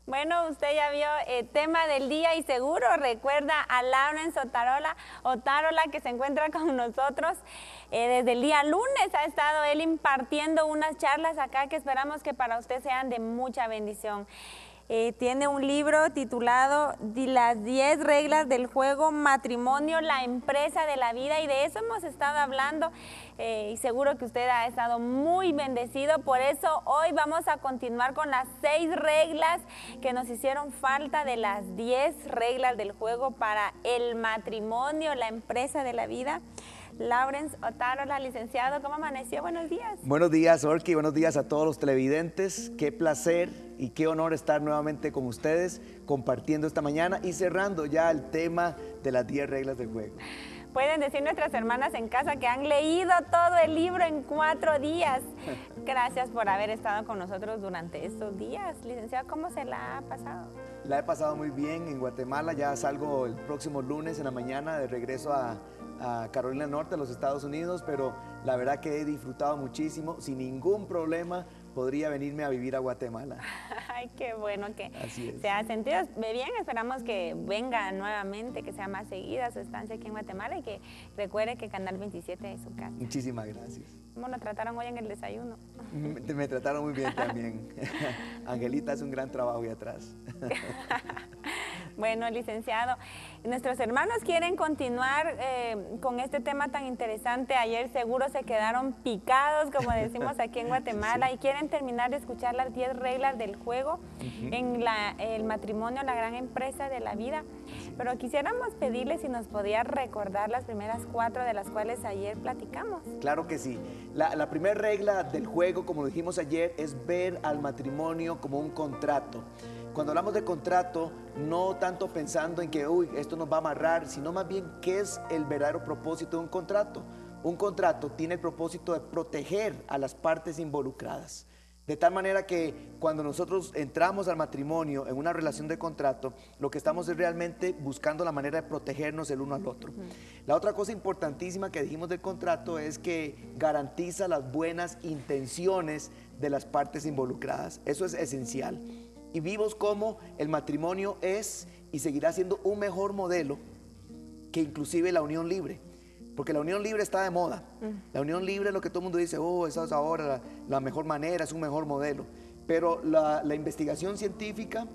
Bueno, usted ya vio el tema del día y seguro recuerda a Lawrence Otárola que se encuentra con nosotros. Desde el día lunes ha estado él impartiendo unas charlas acá que esperamos que para usted sean de mucha bendición. Tiene un libro titulado Las 10 reglas del juego matrimonio, la empresa de la vida, y de eso hemos estado hablando y seguro que usted ha estado muy bendecido. Por eso hoy vamos a continuar con las 6 reglas que nos hicieron falta de las 10 reglas del juego para el matrimonio, la empresa de la vida. Lawrence Otárola, licenciado, ¿cómo amaneció? Buenos días. Buenos días, Orki, buenos días a todos los televidentes. Qué placer y qué honor estar nuevamente con ustedes compartiendo esta mañana y cerrando ya el tema de las 10 reglas del juego. Pueden decir nuestras hermanas en casa que han leído todo el libro en 4 días. Gracias por haber estado con nosotros durante estos días. Licenciado, ¿cómo se la ha pasado? La he pasado muy bien en Guatemala. Ya salgo el próximo lunes en la mañana de regreso a Carolina del Norte, a los Estados Unidos, pero la verdad que he disfrutado muchísimo. Sin ningún problema podría venirme a vivir a Guatemala. Ay, qué bueno que se ha sentido bien. Esperamos que venga nuevamente, que sea más seguida su estancia aquí en Guatemala y que recuerde que Canal 27 es su casa. Muchísimas gracias. ¿Cómo lo trataron hoy en el desayuno? Me trataron muy bien también. Angelita hace un gran trabajo ahí atrás. Bueno, licenciado, nuestros hermanos quieren continuar con este tema tan interesante. Ayer seguro se quedaron picados, como decimos aquí en Guatemala, sí. Y quieren terminar de escuchar las 10 reglas del juego en el matrimonio, la gran empresa de la vida. Pero quisiéramos pedirle si nos podía recordar las primeras 4 de las cuales ayer platicamos. Claro que sí. La primera regla del juego, como lo dijimos ayer, es ver al matrimonio como un contrato. Cuando hablamos de contrato, no tanto pensando en que, uy, esto nos va a amarrar, sino más bien qué es el verdadero propósito de un contrato. Un contrato tiene el propósito de proteger a las partes involucradas. De tal manera que cuando nosotros entramos al matrimonio en una relación de contrato, lo que estamos es realmente buscando la manera de protegernos el uno al otro. La otra cosa importantísima que dijimos del contrato es que garantiza las buenas intenciones de las partes involucradas. Eso es esencial. Y vimos cómo el matrimonio es y seguirá siendo un mejor modelo que inclusive la unión libre. Porque la unión libre está de moda. La unión libre es lo que todo el mundo dice, oh, esa es ahora la mejor manera, es un mejor modelo. Pero la investigación científica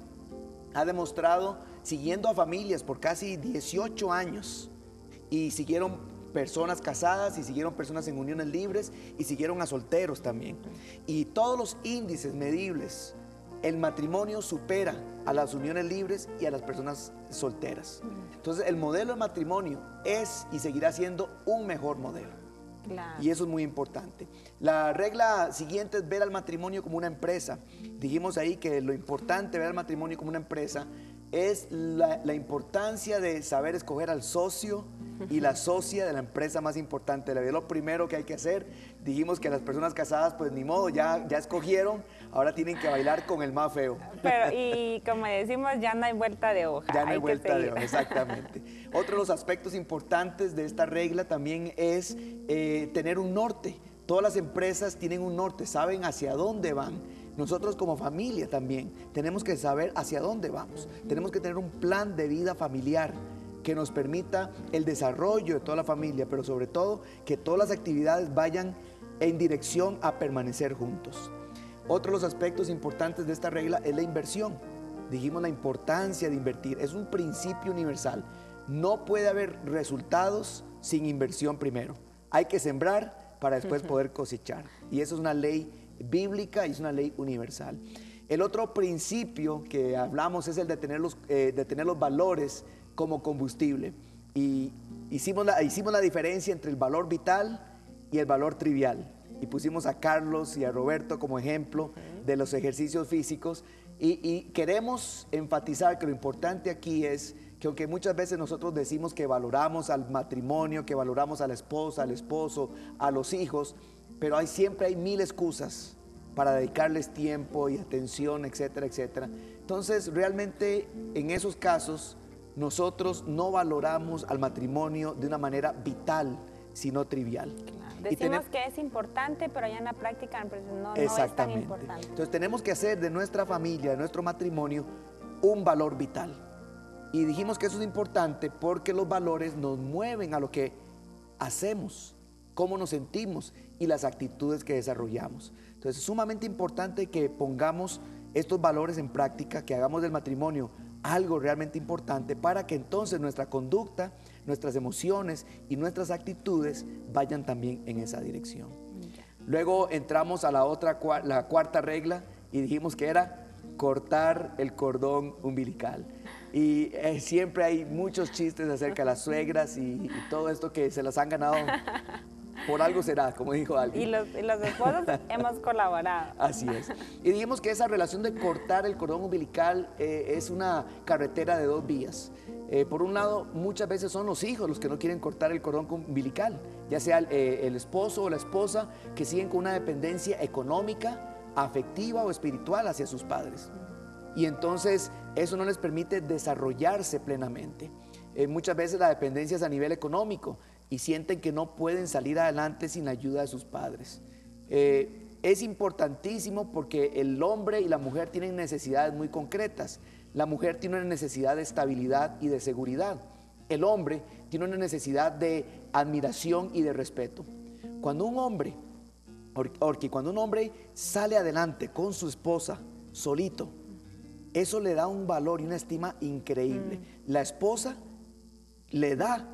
ha demostrado, siguiendo a familias por casi 18 años, y siguieron personas casadas, y siguieron personas en uniones libres, y siguieron a solteros también. Y todos los índices medibles, el matrimonio supera a las uniones libres y a las personas solteras. Entonces, el modelo de matrimonio es y seguirá siendo un mejor modelo. Claro. Y eso es muy importante. La regla siguiente es ver al matrimonio como una empresa. Dijimos ahí que lo importante de ver al matrimonio como una empresa es la importancia de saber escoger al socio y la socia de la empresa más importante de la vida. Lo primero que hay que hacer, dijimos que las personas casadas, pues ni modo, ya escogieron, ahora tienen que bailar con el más feo. Pero, y como decimos, ya no hay vuelta de hoja. Ya no hay vuelta de hoja, exactamente. Otro de los aspectos importantes de esta regla también es tener un norte. Todas las empresas tienen un norte, saben hacia dónde van. Nosotros como familia también tenemos que saber hacia dónde vamos. Tenemos que tener un plan de vida familiar que nos permita el desarrollo de toda la familia, pero sobre todo que todas las actividades vayan en dirección a permanecer juntos. Otro de los aspectos importantes de esta regla es la inversión. Dijimos la importancia de invertir, es un principio universal. No puede haber resultados sin inversión primero. Hay que sembrar para después poder cosechar. Y eso es una ley bíblica y es una ley universal. El otro principio que hablamos es el de tener los valores como combustible. Y hicimos la diferencia entre el valor vital y el valor trivial. Y pusimos a Carlos y a Roberto como ejemplo de los ejercicios físicos. Y queremos enfatizar que lo importante aquí es que aunque muchas veces nosotros decimos que valoramos al matrimonio, que valoramos a la esposa, al esposo, a los hijos, pero siempre hay 1000 excusas para dedicarles tiempo y atención, etcétera, etcétera. Entonces, realmente en esos casos nosotros no valoramos al matrimonio de una manera vital, sino trivial. Claro. Decimos que es importante, pero ya en la práctica pues, no es tan importante. Entonces tenemos que hacer de nuestra familia, de nuestro matrimonio, un valor vital. Y dijimos que eso es importante porque los valores nos mueven a lo que hacemos, cómo nos sentimos y las actitudes que desarrollamos. Entonces es sumamente importante que pongamos estos valores en práctica, que hagamos del matrimonio algo realmente importante para que entonces nuestra conducta, nuestras emociones y nuestras actitudes vayan también en esa dirección. Luego entramos a la cuarta regla y dijimos que era cortar el cordón umbilical. Y siempre hay muchos chistes acerca de las suegras y todo esto que se las han ganado. Por algo será, como dijo alguien. Y los esposos hemos colaborado. Así es. Y dijimos que esa relación de cortar el cordón umbilical es una carretera de dos vías. Por un lado, muchas veces son los hijos los que no quieren cortar el cordón umbilical, ya sea el esposo o la esposa que siguen con una dependencia económica, afectiva o espiritual hacia sus padres. Y entonces eso no les permite desarrollarse plenamente. Muchas veces la dependencia es a nivel económico y sienten que no pueden salir adelante sin la ayuda de sus padres. Es importantísimo porque el hombre y la mujer tienen necesidades muy concretas. La mujer tiene una necesidad de estabilidad y de seguridad. El hombre tiene una necesidad de admiración y de respeto. Cuando un hombre sale adelante con su esposa solito, eso le da un valor y una estima increíble. La esposa le da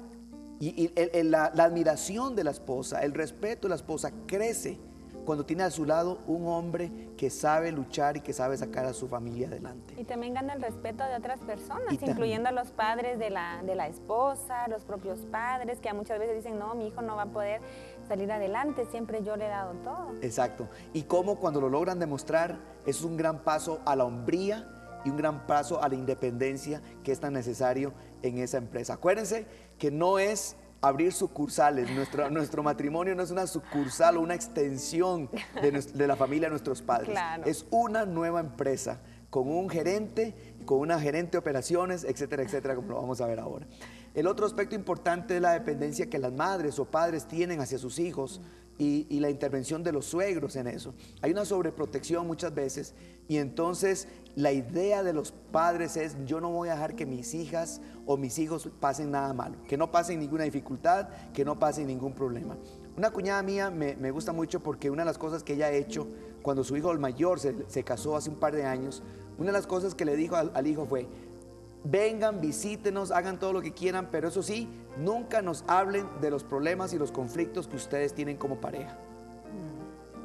la admiración de la esposa, el respeto de la esposa crece cuando tiene a su lado un hombre que sabe luchar y que sabe sacar a su familia adelante. Y también gana el respeto de otras personas, incluyendo a los padres de la esposa, los propios padres, que muchas veces dicen, no, mi hijo no va a poder salir adelante, siempre yo le he dado todo. Exacto. Y cómo cuando lo logran demostrar, es un gran paso a la hombría y un gran paso a la independencia que es tan necesario en esa empresa. Acuérdense que no es abrir sucursales, nuestro matrimonio no es una sucursal o una extensión de la familia de nuestros padres. Claro. Es una nueva empresa con un gerente, con una gerente de operaciones, etcétera, etcétera, como lo vamos a ver ahora. El otro aspecto importante es la dependencia que las madres o padres tienen hacia sus hijos y la intervención de los suegros en eso. Hay una sobreprotección muchas veces y entonces la idea de los padres es yo no voy a dejar que mis hijas o mis hijos pasen nada malo, que no pasen ninguna dificultad, que no pasen ningún problema. Una cuñada mía me gusta mucho porque una de las cosas que ella ha hecho cuando su hijo el mayor se casó hace un par de años, una de las cosas que le dijo al hijo fue: vengan, visítenos, hagan todo lo que quieran, pero eso sí, nunca nos hablen de los problemas y los conflictos que ustedes tienen como pareja.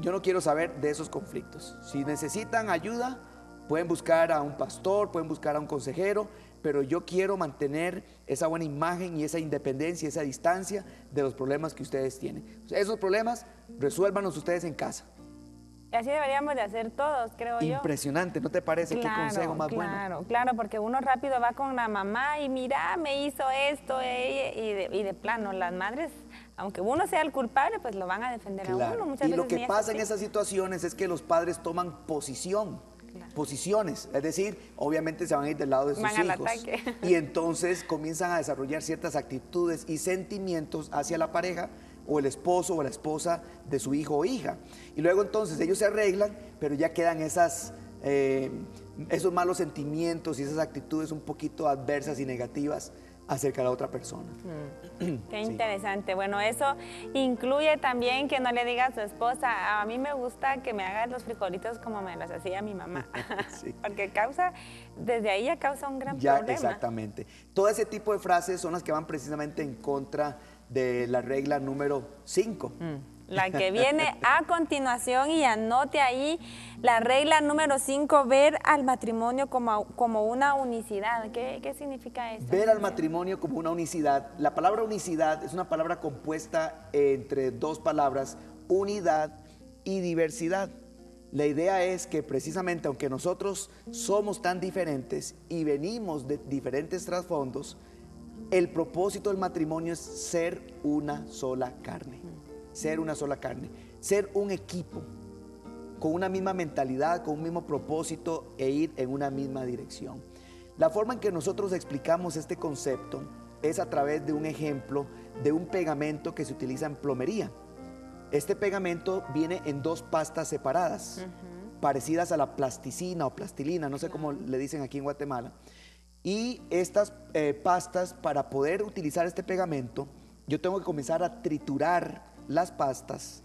Yo no quiero saber de esos conflictos. Si necesitan ayuda, pueden buscar a un pastor, pueden buscar a un consejero, pero yo quiero mantener esa buena imagen y esa independencia, esa distancia de los problemas que ustedes tienen. O sea, esos problemas, resuélvanlos ustedes en casa. Y así deberíamos de hacer todos, creo yo. Impresionante, ¿no te parece? Qué consejo más bueno. Claro, porque uno rápido va con la mamá y mira, me hizo esto, y de plano, las madres, aunque uno sea el culpable, pues lo van a defender a uno. Muchas veces lo que pasa en esas situaciones es que los padres toman posiciones, es decir, obviamente se van a ir del lado de sus hijos. Al ataque. Y entonces comienzan a desarrollar ciertas actitudes y sentimientos hacia la pareja o el esposo o la esposa de su hijo o hija. Y luego entonces ellos se arreglan, pero ya quedan esos malos sentimientos y esas actitudes un poquito adversas y negativas acerca de la otra persona. Qué interesante. Sí. Bueno, eso incluye también que no le diga a su esposa, a mí me gusta que me hagas los frijolitos como me los hacía mi mamá. Sí. Porque desde ahí ya causa un gran problema. Exactamente. Todo ese tipo de frases son las que van precisamente en contra de la regla número 5. La que viene a continuación, y anote ahí la regla número 5, ver al matrimonio como una unicidad. ¿Qué significa eso? Ver al matrimonio como una unicidad. La palabra unicidad es una palabra compuesta entre dos palabras, unidad y diversidad. La idea es que precisamente aunque nosotros somos tan diferentes y venimos de diferentes trasfondos, el propósito del matrimonio es ser una sola carne. Ser una sola carne, ser un equipo con una misma mentalidad, con un mismo propósito e ir en una misma dirección. La forma en que nosotros explicamos este concepto es a través de un ejemplo de un pegamento que se utiliza en plomería. Este pegamento viene en dos pastas separadas, parecidas a la plasticina o plastilina, no sé cómo le dicen aquí en Guatemala. Y estas pastas, para poder utilizar este pegamento, yo tengo que comenzar a triturar las pastas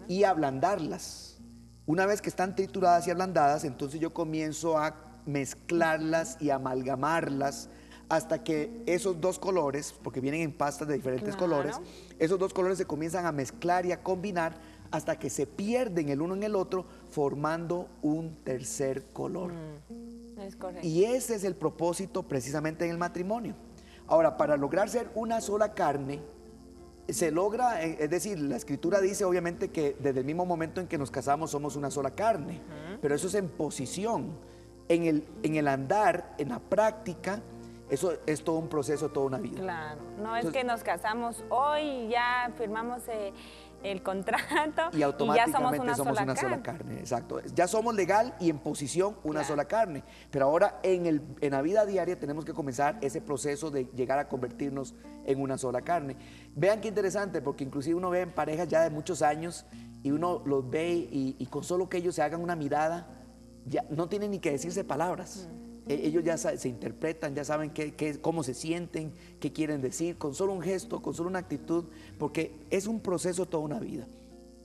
y ablandarlas. Una vez que están trituradas y ablandadas, entonces yo comienzo a mezclarlas y amalgamarlas hasta que esos dos colores, porque vienen en pastas de diferentes colores, esos dos colores se comienzan a mezclar y a combinar hasta que se pierden el uno en el otro, formando un tercer color. Es correcto. Y ese es el propósito precisamente en el matrimonio. Ahora, para lograr ser una sola carne, se logra, es decir, la Escritura dice obviamente que desde el mismo momento en que nos casamos somos una sola carne, pero eso es en posición. En el andar, en la práctica, eso es todo un proceso, toda una vida. Claro, no es que nos casamos hoy, ya firmamos el contrato y automáticamente ya somos una sola carne. Exacto. Ya somos legal y en posición una sola carne. Pero ahora en la vida diaria tenemos que comenzar ese proceso de llegar a convertirnos en una sola carne. Vean qué interesante, porque inclusive uno ve en parejas ya de muchos años y uno los ve y con solo que ellos se hagan una mirada, ya no tienen ni que decirse palabras. Ellos ya se interpretan, ya saben cómo se sienten, qué quieren decir, con solo un gesto, con solo una actitud, porque es un proceso toda una vida.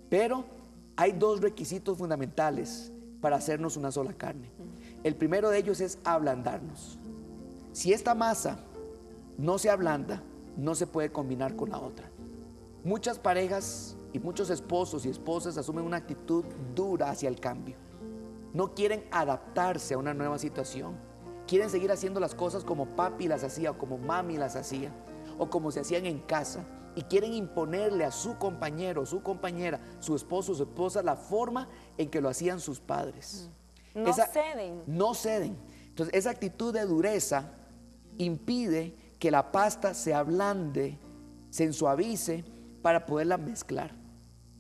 Pero hay dos requisitos fundamentales para hacernos una sola carne. El primero de ellos es ablandarnos. Si esta masa no se ablanda, no se puede combinar con la otra. Muchas parejas y muchos esposos y esposas asumen una actitud dura hacia el cambio. No quieren adaptarse a una nueva situación. Quieren seguir haciendo las cosas como papi las hacía o como mami las hacía o como se hacían en casa, y quieren imponerle a su compañero, su compañera, su esposo, su esposa, la forma en que lo hacían sus padres. No ceden. No ceden. Entonces, esa actitud de dureza impide que la pasta se ablande, se ensuavice para poderla mezclar.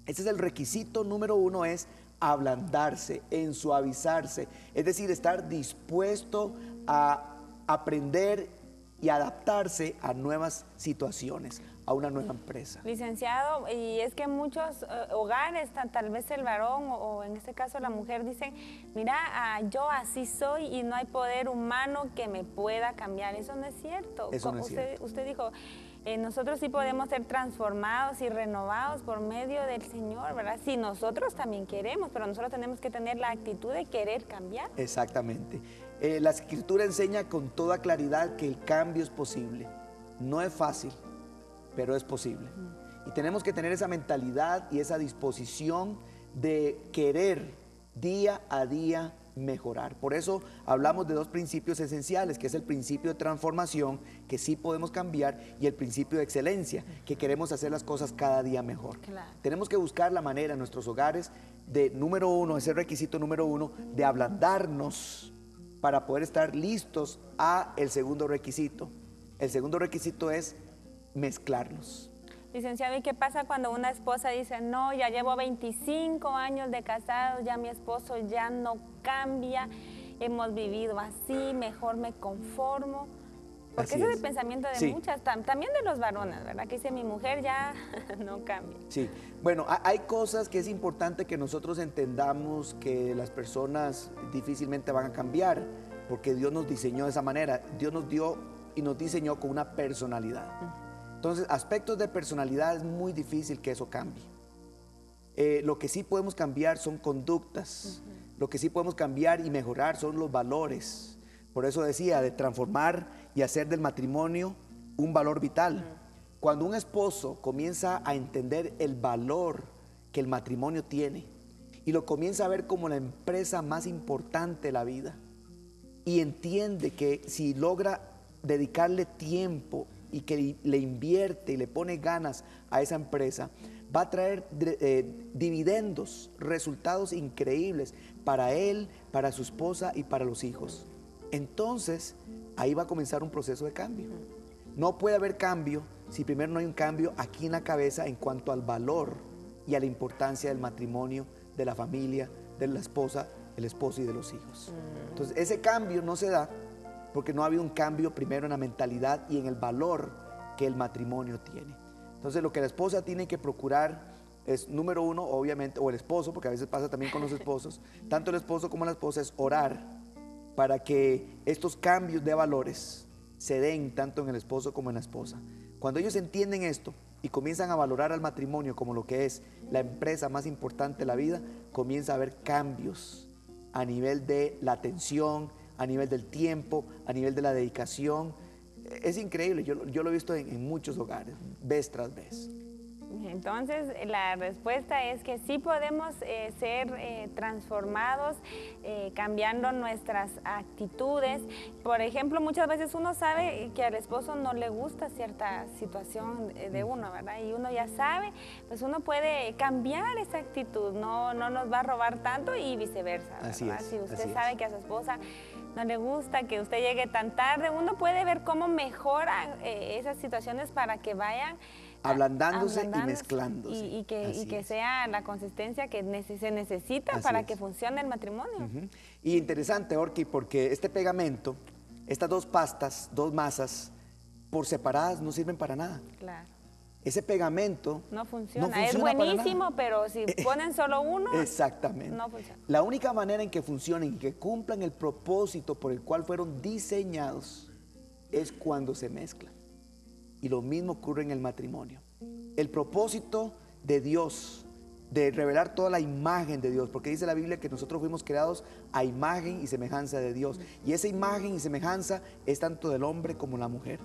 Ese es el requisito número uno, es ablandarse, ensuavizarse, es decir, estar dispuesto a aprender y adaptarse a nuevas situaciones, a una nueva empresa. Licenciado, y es que muchos hogares, tal vez el varón o en este caso la mujer, dicen, mira, yo así soy y no hay poder humano que me pueda cambiar. Eso no es cierto. Eso no es cierto. Usted dijo, nosotros sí podemos ser transformados y renovados por medio del Señor, ¿verdad? Si nosotros también queremos, pero nosotros tenemos que tener la actitud de querer cambiar. Exactamente. La Escritura enseña con toda claridad que el cambio es posible. No es fácil, pero es posible. Y tenemos que tener esa mentalidad y esa disposición de querer día a día mejorar. Por eso hablamos de dos principios esenciales, que es el principio de transformación, que sí podemos cambiar, y el principio de excelencia, que queremos hacer las cosas cada día mejor. Claro. Tenemos que buscar la manera en nuestros hogares de, número uno, ese requisito número uno, de ablandarnos para poder estar listos a el segundo requisito. El segundo requisito es mezclarnos. Licenciado, ¿y qué pasa cuando una esposa dice, no, ya llevo 25 años de casado, ya mi esposo ya no cambia, hemos vivido así, mejor me conformo? Porque ese es el pensamiento de muchas, también de los varones, ¿verdad? Que dice, mi mujer ya no cambia. Sí, bueno, hay cosas que es importante que nosotros entendamos que las personas difícilmente van a cambiar, porque Dios nos diseñó de esa manera. Dios nos dio y nos diseñó con una personalidad. Entonces, aspectos de personalidad es muy difícil que eso cambie. Lo que sí podemos cambiar son conductas. Lo que sí podemos cambiar y mejorar son los valores. Por eso decía, de transformar y hacer del matrimonio un valor vital. Cuando un esposo comienza a entender el valor que el matrimonio tiene y lo comienza a ver como la empresa más importante de la vida, y entiende que si logra dedicarle tiempo y que le invierte y le pone ganas a esa empresa, va a traer dividendos, resultados increíbles para él, para su esposa y para los hijos. Entonces, ahí va a comenzar un proceso de cambio. No puede haber cambio si primero no hay un cambio aquí en la cabeza en cuanto al valor y a la importancia del matrimonio, de la familia, de la esposa, el esposo y de los hijos. Entonces, ese cambio no se da porque no ha habido un cambio primero en la mentalidad y en el valor que el matrimonio tiene. Entonces lo que la esposa tiene que procurar es, número uno, obviamente, o el esposo, porque a veces pasa también con los esposos, tanto el esposo como la esposa, es orar para que estos cambios de valores se den tanto en el esposo como en la esposa. Cuando ellos entienden esto y comienzan a valorar al matrimonio como lo que es la empresa más importante de la vida, comienza a haber cambios a nivel de la atención, a nivel del tiempo, a nivel de la dedicación. Es increíble, yo lo he visto en muchos hogares, vez tras vez. Entonces, la respuesta es que sí podemos ser transformados cambiando nuestras actitudes. Por ejemplo, muchas veces uno sabe que al esposo no le gusta cierta situación de uno, ¿verdad? Y uno ya sabe, pues uno puede cambiar esa actitud, no nos va a robar tanto y viceversa, ¿verdad? Así es, si usted así sabe es. que a su esposa no le gusta que usted llegue tan tarde, uno puede ver cómo mejoran esas situaciones para que vayan Ablandándose y mezclándose. Y que sea la consistencia que se necesita Así para es. que funcione el matrimonio. Y interesante, Orki, porque este pegamento, estas dos pastas, dos masas, por separadas no sirven para nada. Claro. Ese pegamento No funciona. no funciona Es para buenísimo, nada. pero si ponen solo uno, Exactamente. no funciona. La única manera en que funcionen y que cumplan el propósito por el cual fueron diseñados es cuando se mezclan. Y lo mismo ocurre en el matrimonio. El propósito de Dios, de revelar toda la imagen de Dios, porque dice la Biblia que nosotros fuimos creados a imagen y semejanza de Dios. Y esa imagen y semejanza es tanto del hombre como la mujer.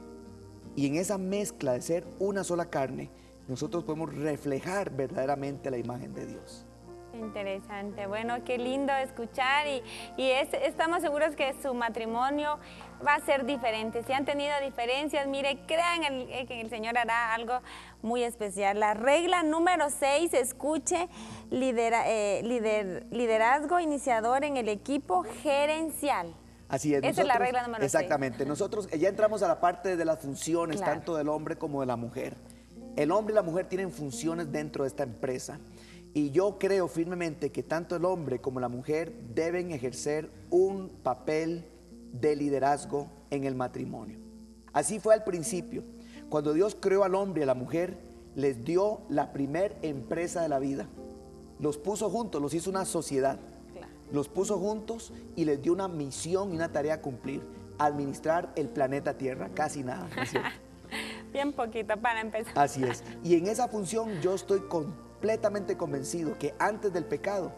Y en esa mezcla de ser una sola carne, nosotros podemos reflejar verdaderamente la imagen de Dios. Interesante, bueno, qué lindo escuchar y estamos seguros que su matrimonio va a ser diferente. Si han tenido diferencias, mire, crean que el Señor hará algo muy especial. La regla número 6, escuche, liderazgo iniciador en el equipo gerencial. Así es. Esa es la regla número 6. Exactamente. Nosotros ya entramos a la parte de las funciones, Claro. tanto del hombre como de la mujer. El hombre y la mujer tienen funciones dentro de esta empresa. Y yo creo firmemente que tanto el hombre como la mujer deben ejercer un papel de liderazgo en el matrimonio. Así fue al principio. Cuando Dios creó al hombre y a la mujer, les dio la primer empresa de la vida. Los puso juntos, los hizo una sociedad. Claro. Los puso juntos y les dio una misión y una tarea a cumplir: administrar el planeta Tierra, casi nada, ¿no es cierto? Bien poquito para empezar. Así es. Y en esa función yo estoy completamente convencido que antes del pecado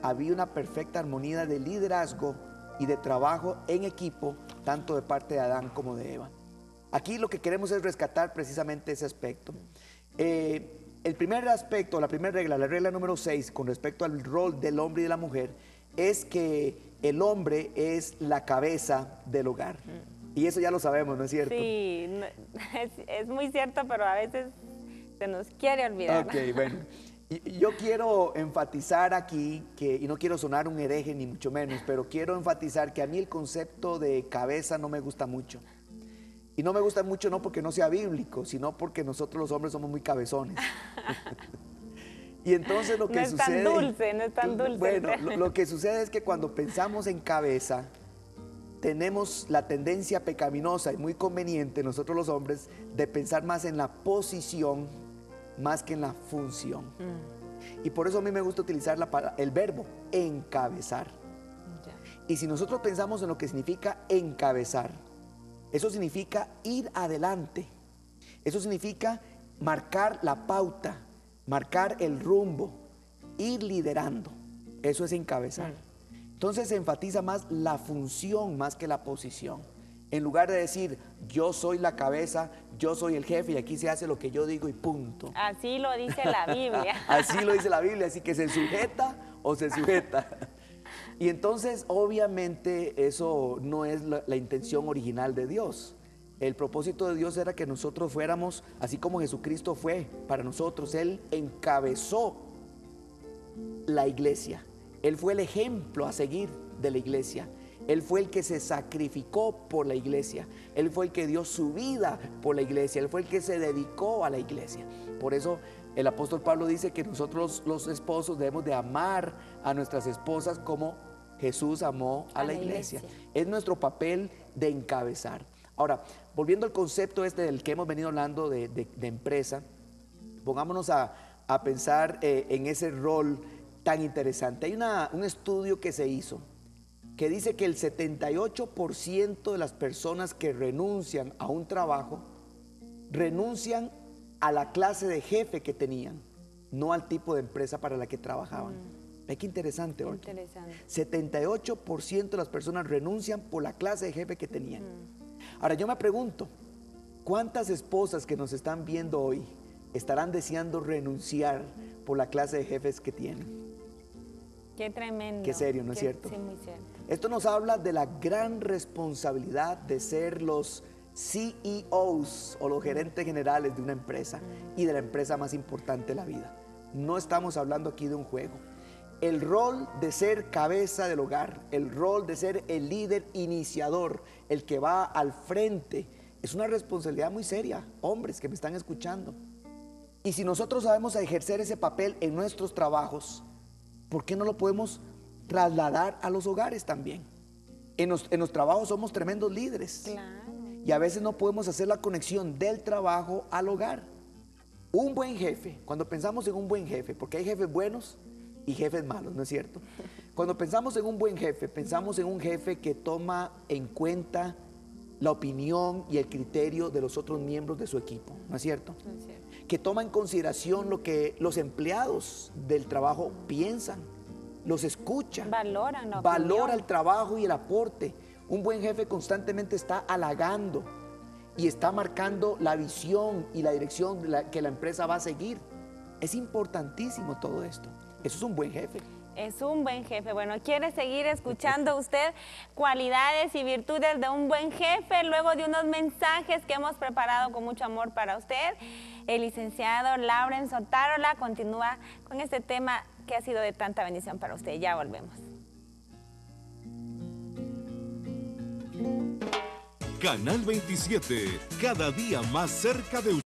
había una perfecta armonía de liderazgo y de trabajo en equipo, tanto de parte de Adán como de Eva. Aquí lo que queremos es rescatar precisamente ese aspecto. El primer aspecto, la primera regla, la regla número 6, con respecto al rol del hombre y de la mujer, es que el hombre es la cabeza del hogar. Y eso ya lo sabemos, ¿no es cierto? Sí, es muy cierto, pero a veces se nos quiere olvidar. Ok, bueno. Y yo quiero enfatizar aquí, y no quiero sonar un hereje ni mucho menos, pero quiero enfatizar que a mí el concepto de cabeza no me gusta mucho. Y no me gusta mucho no porque no sea bíblico, sino porque nosotros los hombres somos muy cabezones. Y entonces lo que no sucede... No es tan dulce. Bueno, lo que sucede es que cuando pensamos en cabeza, tenemos la tendencia pecaminosa y muy conveniente nosotros los hombres de pensar más en la posición más que en la función. Y por eso a mí me gusta utilizar el verbo encabezar. Y si nosotros pensamos en lo que significa encabezar, eso significa ir adelante. Eso significa marcar la pauta, marcar el rumbo, ir liderando. Eso es encabezar. Entonces se enfatiza más la función más que la posición. En lugar de decir, yo soy la cabeza, yo soy el jefe y aquí se hace lo que yo digo y punto. Así lo dice la Biblia. Así lo dice la Biblia, así que se sujeta o se sujeta. Y entonces, obviamente, eso no es la intención original de Dios. El propósito de Dios era que nosotros fuéramos, así como Jesucristo fue para nosotros. Él encabezó la iglesia. Él fue el ejemplo a seguir de la iglesia. Él fue el que se sacrificó por la iglesia. Él fue el que dio su vida por la iglesia. Él fue el que se dedicó a la iglesia. Por eso el apóstol Pablo dice que nosotros los esposos debemos de amar a nuestras esposas como Jesús amó a la iglesia. Es nuestro papel de encabezar. Ahora, volviendo al concepto este del que hemos venido hablando de empresa, Pongámonos a pensar en ese rol tan interesante. Hay un estudio que se hizo que dice que el 78% de las personas que renuncian a un trabajo renuncian a la clase de jefe que tenían, no al tipo de empresa para la que trabajaban. Ve qué interesante, Orki. 78% de las personas renuncian por la clase de jefe que tenían. Ahora yo me pregunto, ¿cuántas esposas que nos están viendo hoy estarán deseando renunciar por la clase de jefes que tienen? Qué tremendo. Qué serio, ¿no es cierto? Sí, muy cierto. Esto nos habla de la gran responsabilidad de ser los CEOs o los gerentes generales de una empresa y de la empresa más importante de la vida. No estamos hablando aquí de un juego. El rol de ser cabeza del hogar, el rol de ser el líder iniciador, el que va al frente, es una responsabilidad muy seria, hombres que me están escuchando. Y si nosotros sabemos ejercer ese papel en nuestros trabajos, ¿por qué no lo podemos trasladar a los hogares también? En los trabajos somos tremendos líderes. Claro. Y a veces no podemos hacer la conexión del trabajo al hogar. Un buen jefe, cuando pensamos en un buen jefe, porque hay jefes buenos y jefes malos, ¿no es cierto? Cuando pensamos en un buen jefe, pensamos en un jefe que toma en cuenta la opinión y el criterio de los otros miembros de su equipo, ¿no es cierto? No es cierto. Que toma en consideración lo que los empleados del trabajo piensan, los escucha, Valoran la valora opinión. el trabajo y el aporte. Un buen jefe constantemente está halagando y está marcando la visión y la dirección que la empresa va a seguir. Es importantísimo todo esto. Eso es un buen jefe. Es un buen jefe. Bueno, ¿quiere seguir escuchando usted cualidades y virtudes de un buen jefe? Luego de unos mensajes que hemos preparado con mucho amor para usted, el licenciado Lawrence Otárola continúa con este tema que ha sido de tanta bendición para usted. Ya volvemos. Canal 27, cada día más cerca de usted.